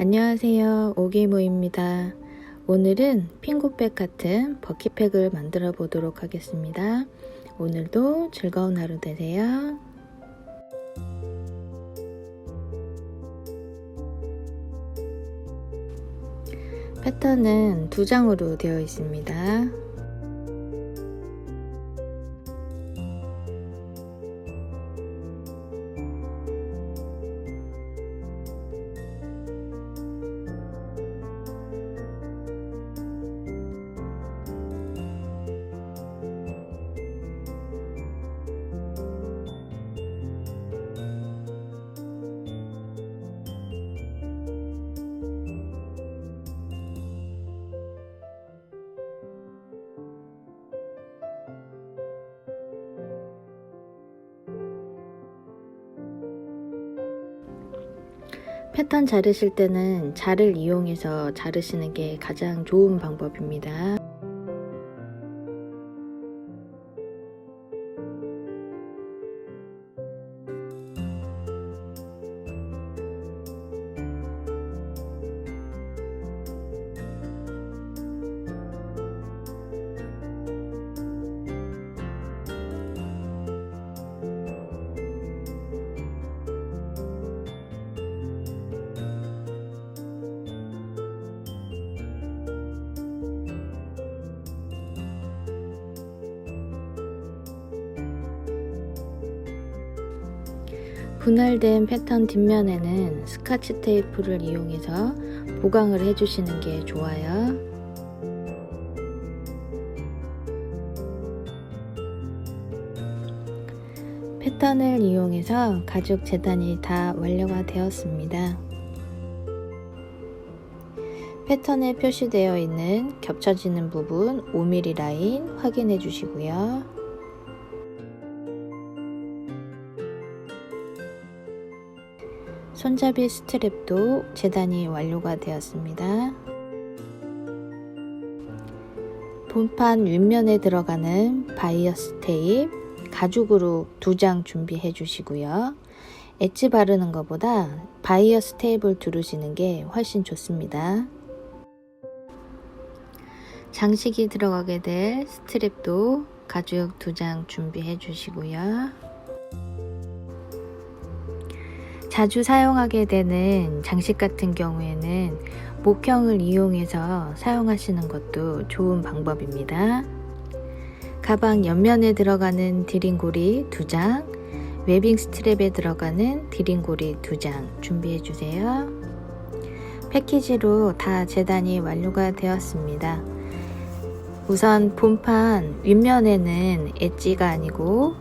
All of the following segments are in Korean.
안녕하세요, 오기모입니다. 오늘은 핑구백 같은 버킷백을 만들어 보도록 하겠습니다. 오늘도 즐거운 하루 되세요. 패턴은 2장으로 되어 있습니다. 패턴 자르실 때는 자를 이용해서 자르시는 게 가장 좋은 방법입니다. 분할된 패턴 뒷면에는 스카치 테이프를 이용해서 보강을 해주시는 게 좋아요. 패턴을 이용해서 가죽 재단이 다 완료가 되었습니다. 패턴에 표시되어 있는 겹쳐지는 부분 5mm 라인 확인해 주시고요. 손잡이 스트랩도 재단이 완료가 되었습니다. 본판 윗면에 들어가는 바이어스 테이프 가죽으로 2장 준비해 주시고요. 엣지 바르는 것보다 바이어스 테이프를 두르시는 게 훨씬 좋습니다. 장식이 들어가게 될 스트랩도 가죽 2장 준비해 주시고요. 자주 사용하게 되는 장식 같은 경우에는 목형을 이용해서 사용하시는 것도 좋은 방법입니다. 가방 옆면에 들어가는 디링고리 2장, 웨빙 스트랩에 들어가는 디링고리 2장 준비해 주세요. 패키지로 다 재단이 완료가 되었습니다. 우선 본판 윗면에는 엣지가 아니고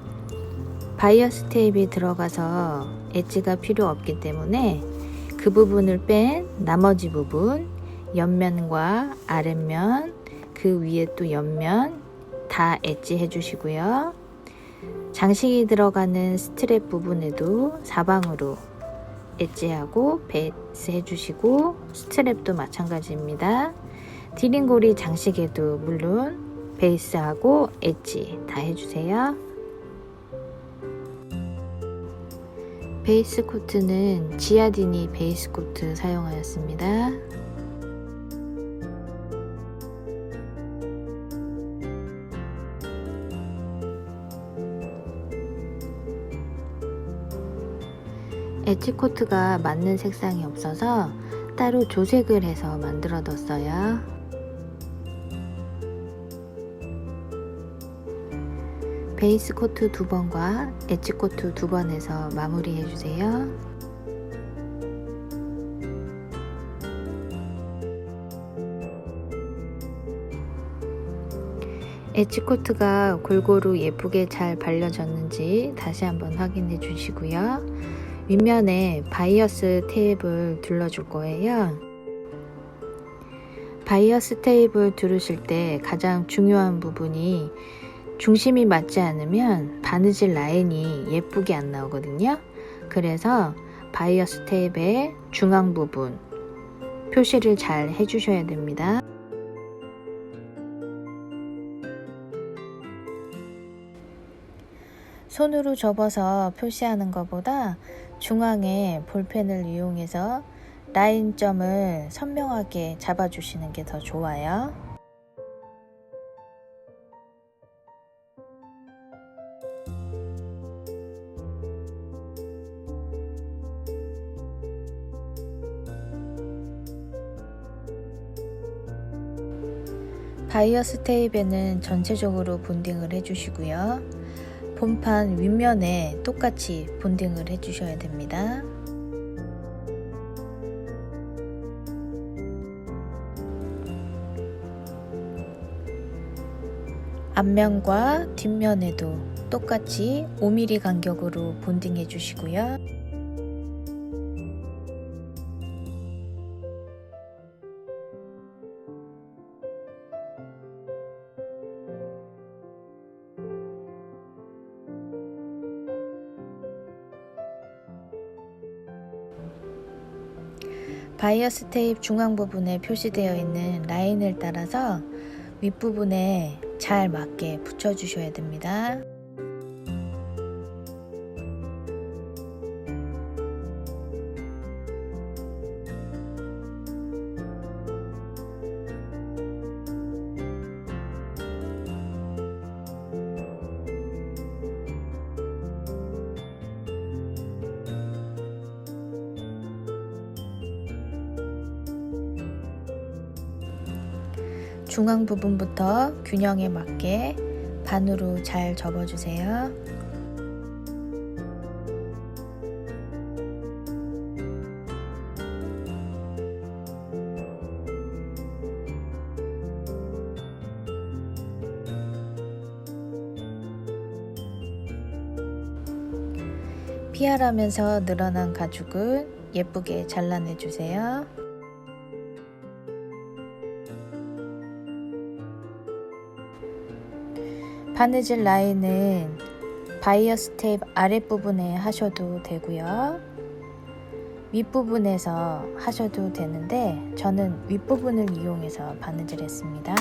바이어스 테이프가 들어가서 엣지가 필요 없기 때문에 그 부분을 뺀 나머지 부분, 옆면과 아랫면, 그 위에 또 옆면 다 엣지 해주시고요. 장식이 들어가는 스트랩 부분에도 사방으로 엣지하고 베이스 해주시고 스트랩도 마찬가지입니다. 디링고리 장식에도 물론 베이스하고 엣지 다 해주세요. 베이스 코트는 지아디니 베이스 코트 사용하였습니다. 엣지 코트가 맞는 색상이 없어서 따로 조색을 해서 만들어 뒀어요. 베이스 코트 2번과 엣지 코트 2번 해서 마무리 해주세요. 엣지 코트가 골고루 예쁘게 잘 발려졌는지 다시 한번 확인해 주시고요. 윗면에 바이어스 테이프를 둘러줄 거예요. 바이어스 테이프를 두르실 때 가장 중요한 부분이 중심이 맞지 않으면 바느질 라인이 예쁘게 안 나오거든요. 그래서 바이어스 테이프의 중앙 부분 표시를 잘 해주셔야 됩니다. 손으로 접어서 표시하는 것보다 중앙에 볼펜을 이용해서 라인점을 선명하게 잡아주시는 게 더 좋아요. 바이어스 테이프에는 전체적으로 본딩을 해주시고요. 본판 윗면에 똑같이 본딩을 해주셔야 됩니다. 앞면과 뒷면에도 똑같이 5mm 간격으로 본딩해 주시고요. 바이어스 테이프 중앙 부분에 표시되어 있는 라인을 따라서 윗부분에 잘 맞게 붙여주셔야 됩니다. 중앙 부분부터 균형에 맞게 반으로 잘 접어주세요. 피하라면서 늘어난 가죽을 예쁘게 잘라내주세요. 바느질 라인은 바이어스 테이프 아랫부분에 하셔도 되고요. 윗부분에서 하셔도 되는데 저는 윗부분을 이용해서 바느질 했습니다.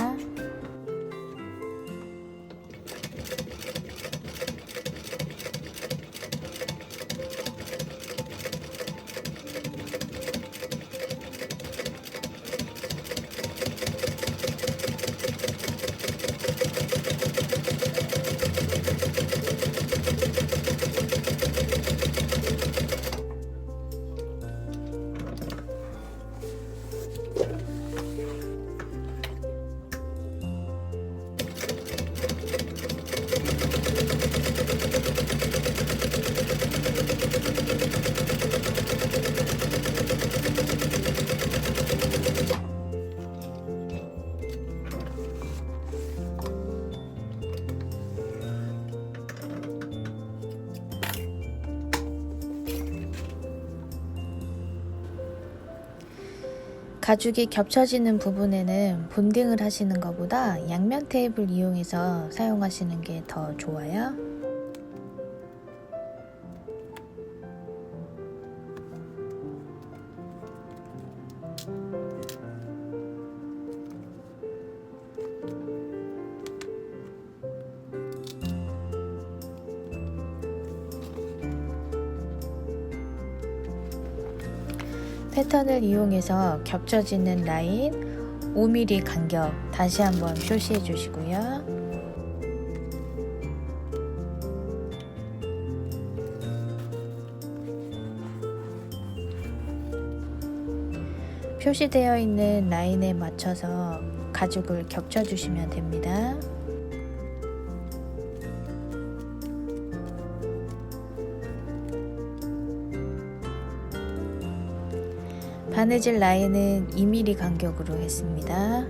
가죽이 겹쳐지는 부분에는 본딩을 하시는 것보다 양면 테이프를 이용해서 사용하시는 게 더 좋아요. 패턴을 이용해서 겹쳐지는 라인 5mm 간격 다시 한번 표시해 주시고요. 표시되어 있는 라인에 맞춰서 가죽을 겹쳐 주시면 됩니다. 바느질 라인은 2mm 간격으로 했습니다.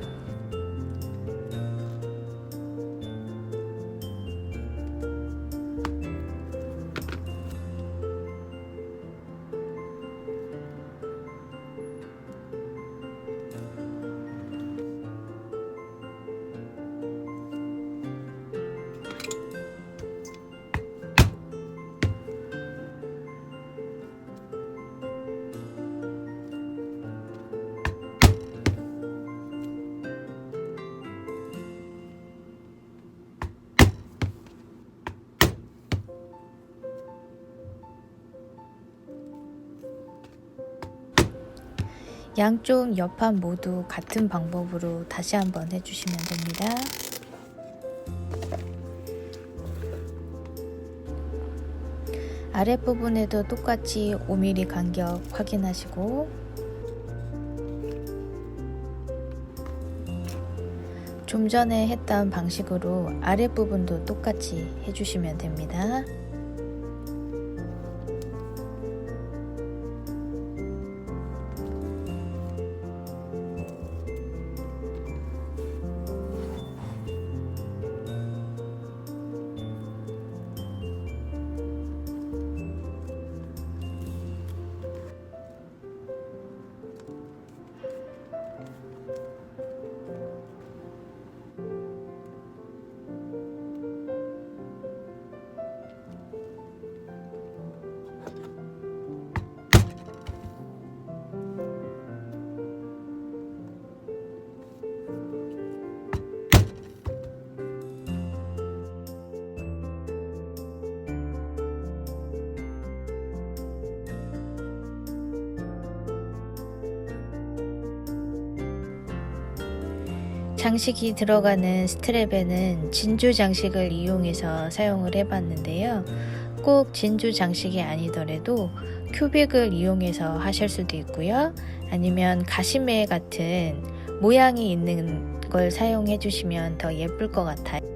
양쪽 옆판 모두 같은 방법으로 다시 한번 해주시면 됩니다. 아랫부분에도 똑같이 5mm 간격 확인하시고 좀 전에 했던 방식으로 아랫부분도 똑같이 해주시면 됩니다. 장식이 들어가는 스트랩에는 진주 장식을 이용해서 사용을 해봤는데요. 꼭 진주 장식이 아니더라도 큐빅을 이용해서 하실 수도 있고요. 아니면 가시메 같은 모양이 있는 걸 사용해 주시면 더 예쁠 것 같아요.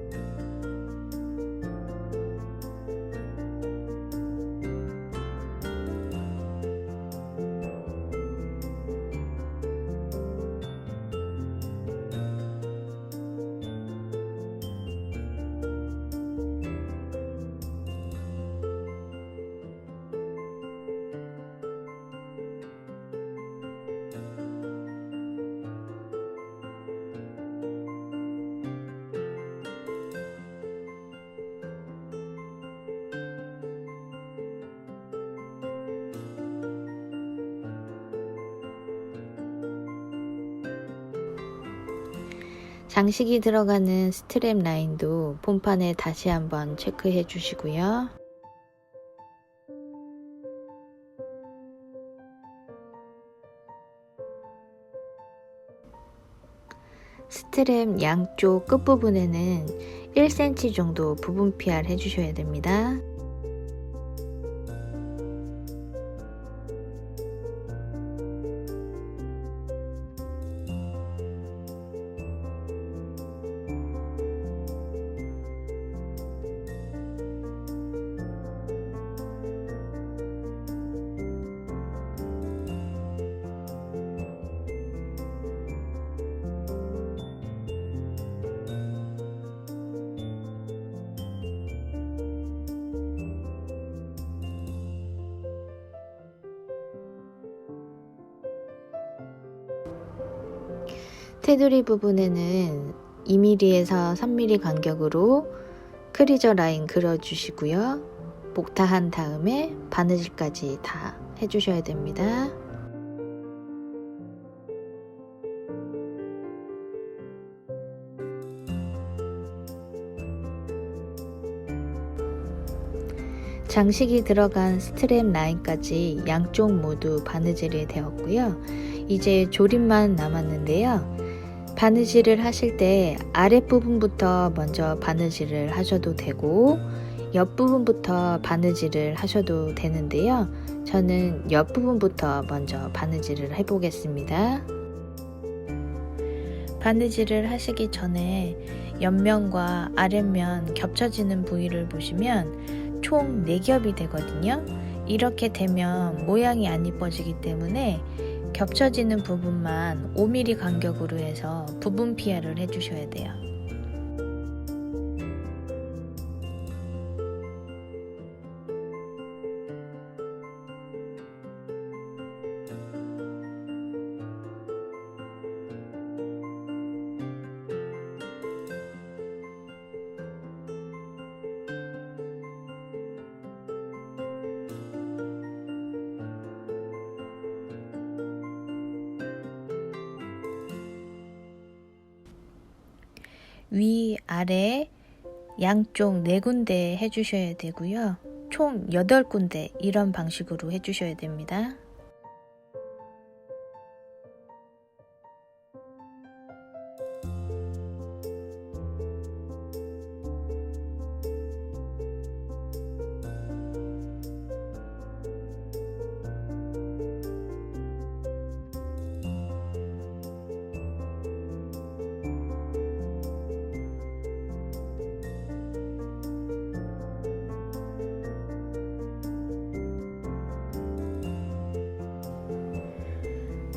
장식이 들어가는 스트랩 라인도 본판에 다시 한번 체크해 주시고요. 스트랩 양쪽 끝부분에는 1cm 정도 부분 PR 해주셔야 됩니다. 테두리 부분에는 2mm에서 3mm 간격으로 크리저 라인 그려주시고요. 목타한 다음에 바느질까지 다 해주셔야 됩니다. 장식이 들어간 스트랩 라인까지 양쪽 모두 바느질이 되었고요. 이제 조립만 남았는데요. 바느질을 하실 때 아랫부분부터 먼저 바느질을 하셔도 되고 옆부분부터 바느질을 하셔도 되는데요. 저는 옆부분부터 먼저 바느질을 해 보겠습니다. 바느질을 하시기 전에 옆면과 아랫면 겹쳐지는 부위를 보시면 총 4겹이 되거든요. 이렇게 되면 모양이 안 이뻐지기 때문에 겹쳐지는 부분만 5mm 간격으로 해서 부분 PR을 해주셔야 돼요. 위, 아래 양쪽 4군데 해주셔야 되고요. 총 8군데 이런 방식으로 해주셔야 됩니다.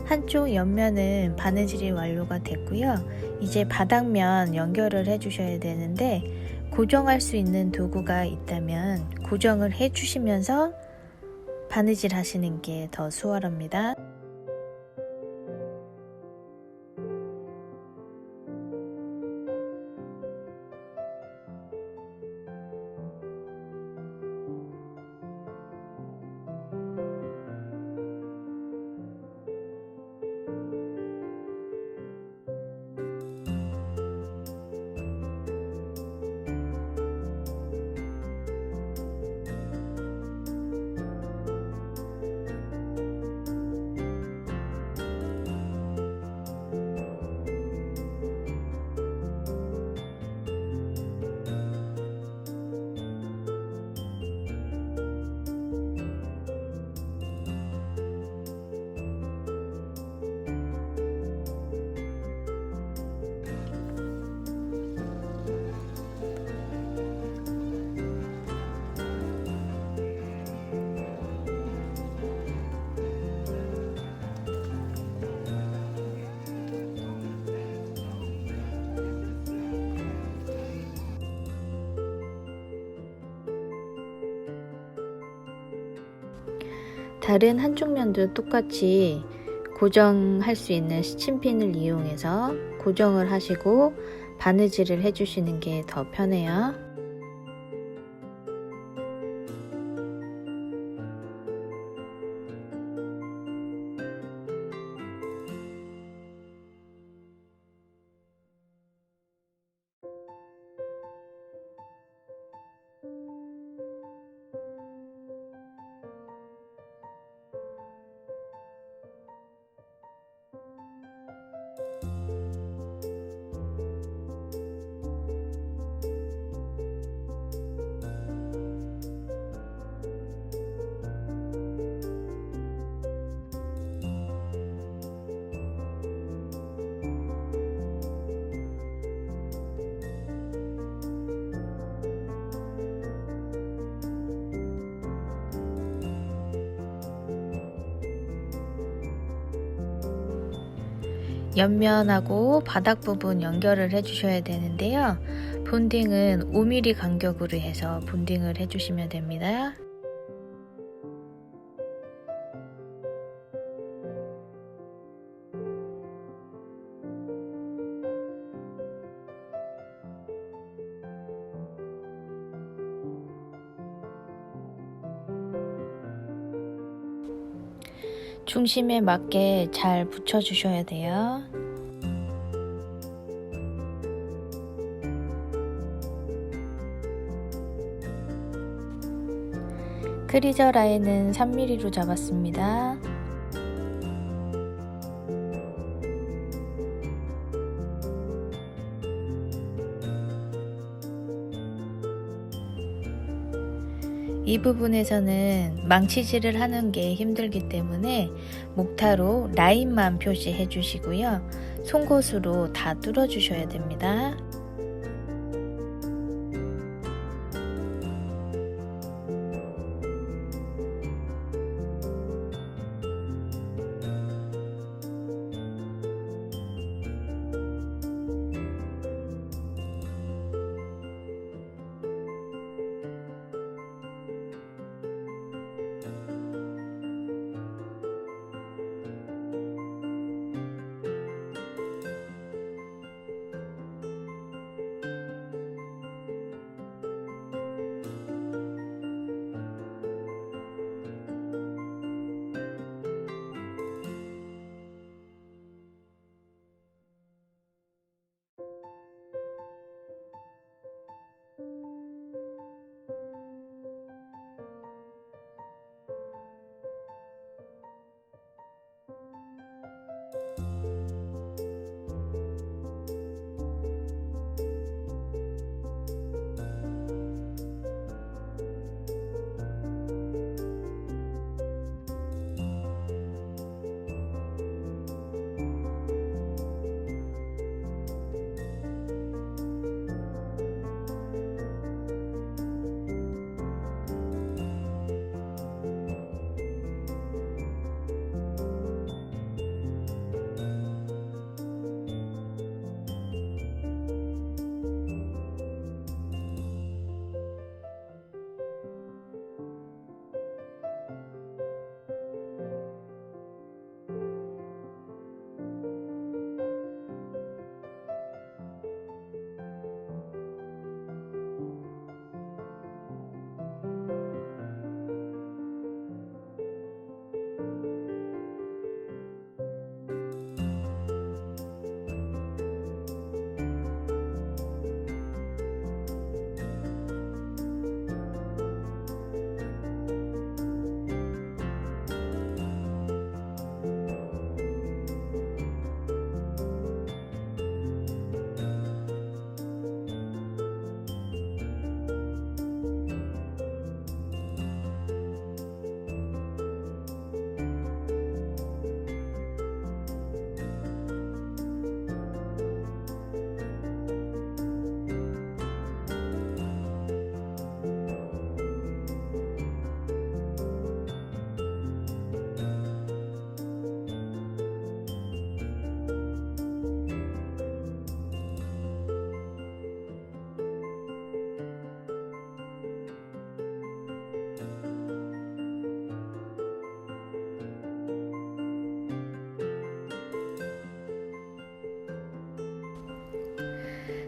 한쪽 옆면은 바느질이 완료가 됐고요. 이제 바닥면 연결을 해 주셔야 되는데, 고정할 수 있는 도구가 있다면 고정을 해 주시면서 바느질 하시는 게 더 수월합니다. 다른 한쪽 면도 똑같이 고정할 수 있는 스친핀을 이용해서 고정을 하시고 바느질을 해주시는 게 더 편해요. 옆면하고 바닥 부분 연결을 해주셔야 되는데요. 본딩은 5mm 간격으로 해서 본딩을 해주시면 됩니다. 중심에 맞게 잘 붙여주셔야 돼요. 크리저 라인은 3mm로 잡았습니다. 이 부분에서는 망치질을 하는 게 힘들기 때문에 목타로 라인만 표시해 주시고요. 송곳으로 다 뚫어 주셔야 됩니다.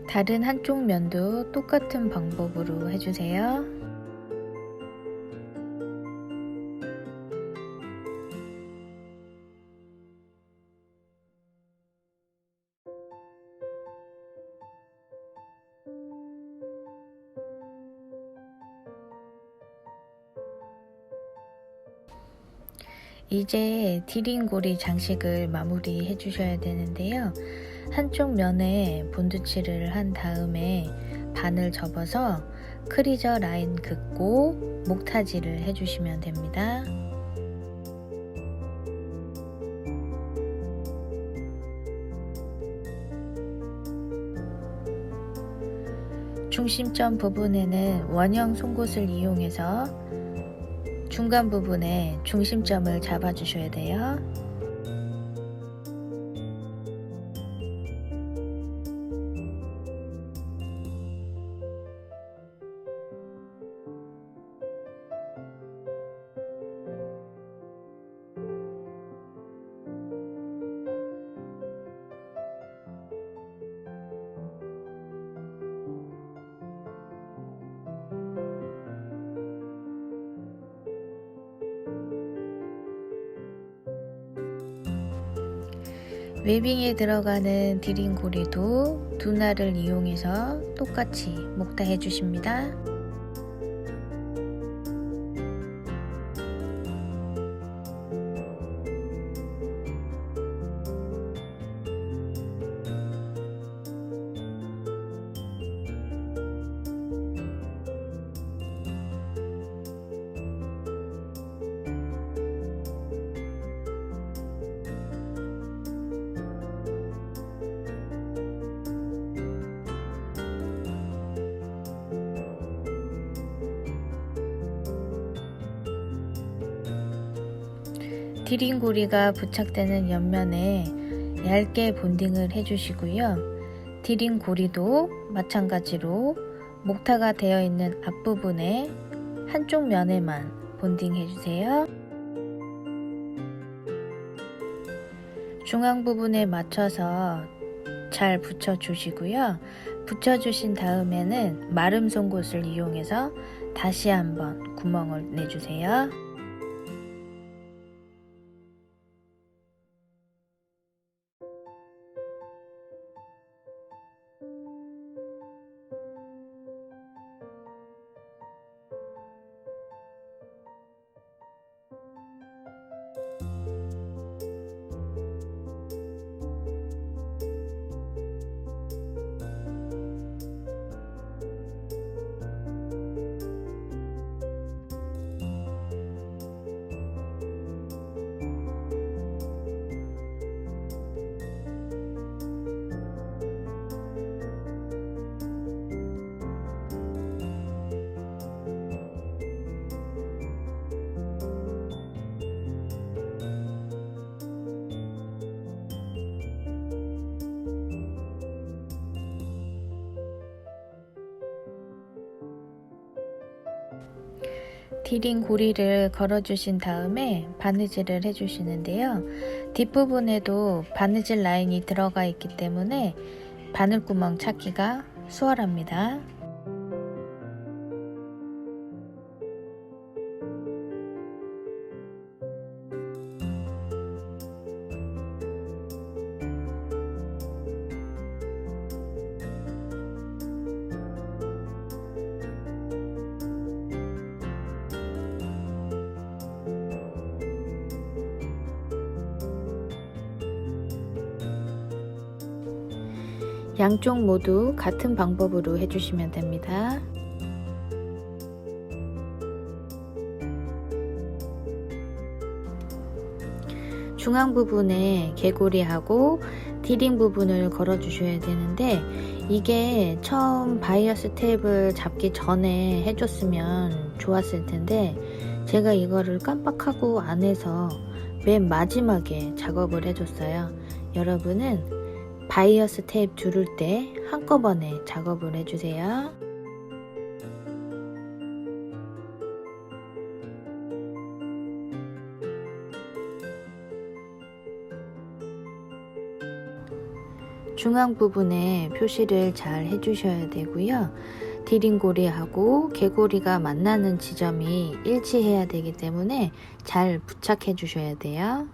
다른 한쪽 면도 똑같은 방법으로 해주세요. 이제 디링고리 장식을 마무리 해주셔야 되는데요. 한쪽 면에 본드칠을 한 다음에 반을 접어서 크리저 라인 긋고 목타지를 해주시면 됩니다. 중심점 부분에는 원형 송곳을 이용해서 중간 부분에 중심점을 잡아주셔야 돼요. 웨빙에 들어가는 디링고리도 두 날을 이용해서 똑같이 목타해 주십니다. 디링고리가 부착되는 옆면에 얇게 본딩을 해주시고요. 디링고리도 마찬가지로 목타가 되어 있는 앞부분에 한쪽 면에만 본딩 해주세요. 중앙 부분에 맞춰서 잘 붙여주시고요. 붙여주신 다음에는 마름 송곳을 이용해서 다시 한번 구멍을 내주세요. 디링 고리를 걸어주신 다음에 바느질을 해주시는데요. 뒷부분에도 바느질 라인이 들어가 있기 때문에 바늘구멍 찾기가 수월합니다. 양쪽 모두 같은 방법으로 해주시면 됩니다. 중앙 부분에 개고리하고 디링 부분을 걸어 주셔야 되는데, 이게 처음 바이어스 테이프를 잡기 전에 해줬으면 좋았을 텐데 제가 이거를 깜빡하고 안 해서 맨 마지막에 작업을 해줬어요. 여러분은 바이어스 테이프 두를 때 한꺼번에 작업을 해주세요. 중앙 부분에 표시를 잘 해주셔야 되고요. 디딤고리하고 개고리가 만나는 지점이 일치해야 되기 때문에 잘 부착해 주셔야 돼요.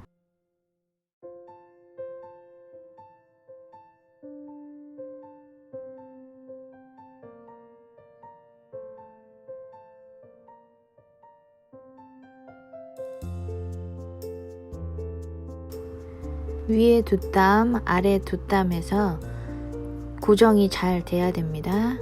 위에 두 땀, 아래 두 땀에서 고정이 잘 돼야 됩니다.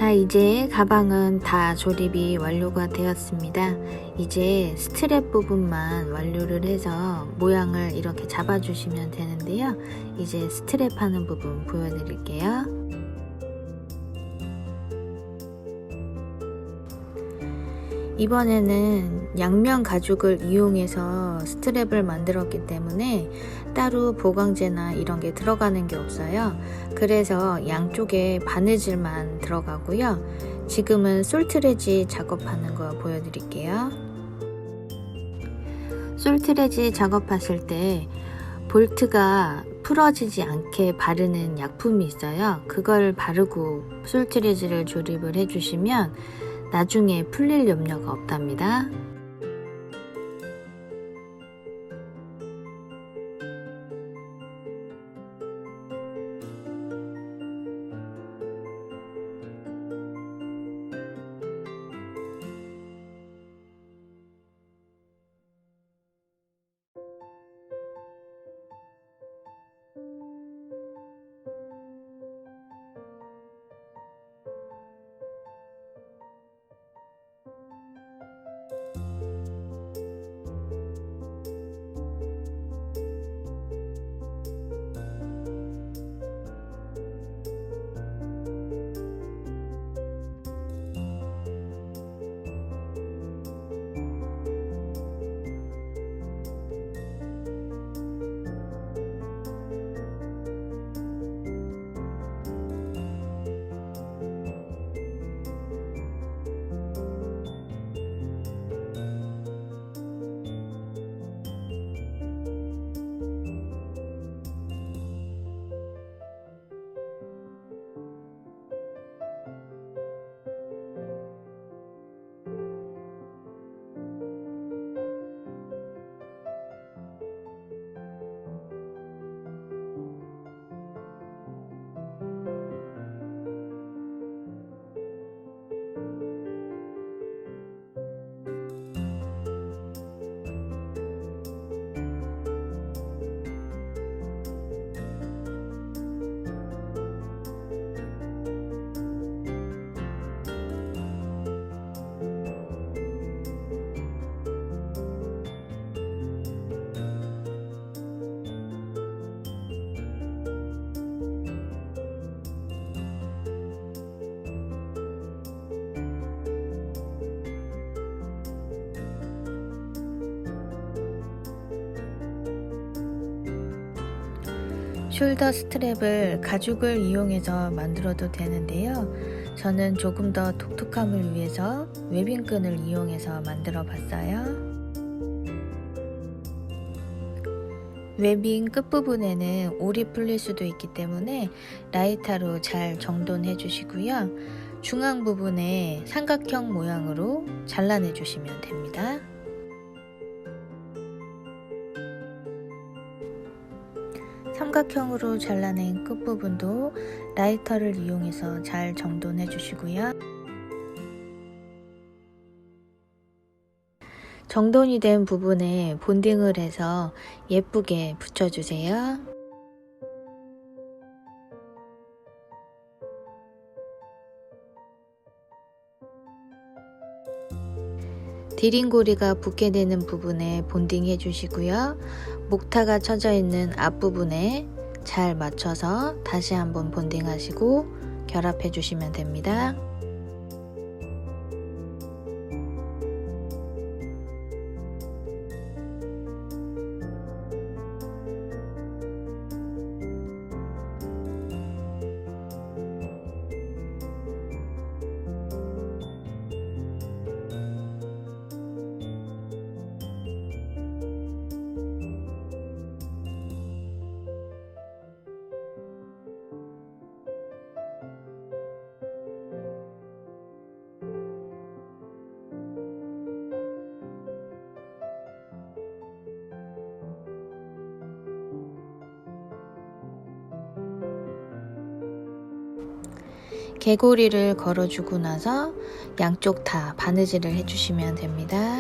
자, 이제 가방은 다 조립이 완료가 되었습니다. 이제 스트랩 부분만 완료를 해서 모양을 이렇게 잡아 주시면 되는데요. 이제 스트랩 하는 부분 보여드릴게요. 이번에는 양면 가죽을 이용해서 스트랩을 만들었기 때문에 따로 보강제나 이런 게 들어가는 게 없어요. 그래서 양쪽에 바느질만 들어가고요. 지금은 솔트레지 작업하는 거 보여드릴게요. 솔트레지 작업하실 때 볼트가 풀어지지 않게 바르는 약품이 있어요. 그걸 바르고 솔트레지를 조립을 해주시면 나중에 풀릴 염려가 없답니다. 숄더 스트랩을 가죽을 이용해서 만들어도 되는데요. 저는 조금 더 독특함을 위해서 웨빙끈을 이용해서 만들어 봤어요. 웨빙 끝부분에는 올이 풀릴 수도 있기 때문에 라이터로 잘 정돈해 주시고요. 중앙 부분에 삼각형 모양으로 잘라내 주시면 됩니다. 삼각형으로 잘라낸 끝부분도 라이터를 이용해서 잘 정돈해 주시고요. 정돈이 된 부분에 본딩을 해서 예쁘게 붙여주세요. 디링고리가 붙게 되는 부분에 본딩 해주시고요. 목타가 쳐져 있는 앞부분에 잘 맞춰서 다시 한번 본딩 하시고 결합해 주시면 됩니다. 개고리를 걸어주고 나서 양쪽 다 바느질을 해주시면 됩니다.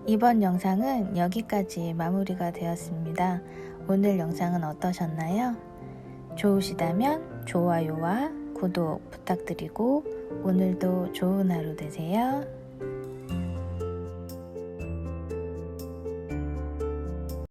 이번 영상은 여기까지 마무리가 되었습니다. 오늘 영상은 어떠셨나요? 좋으시다면 좋아요와 구독 부탁드리고 오늘도 좋은 하루 되세요.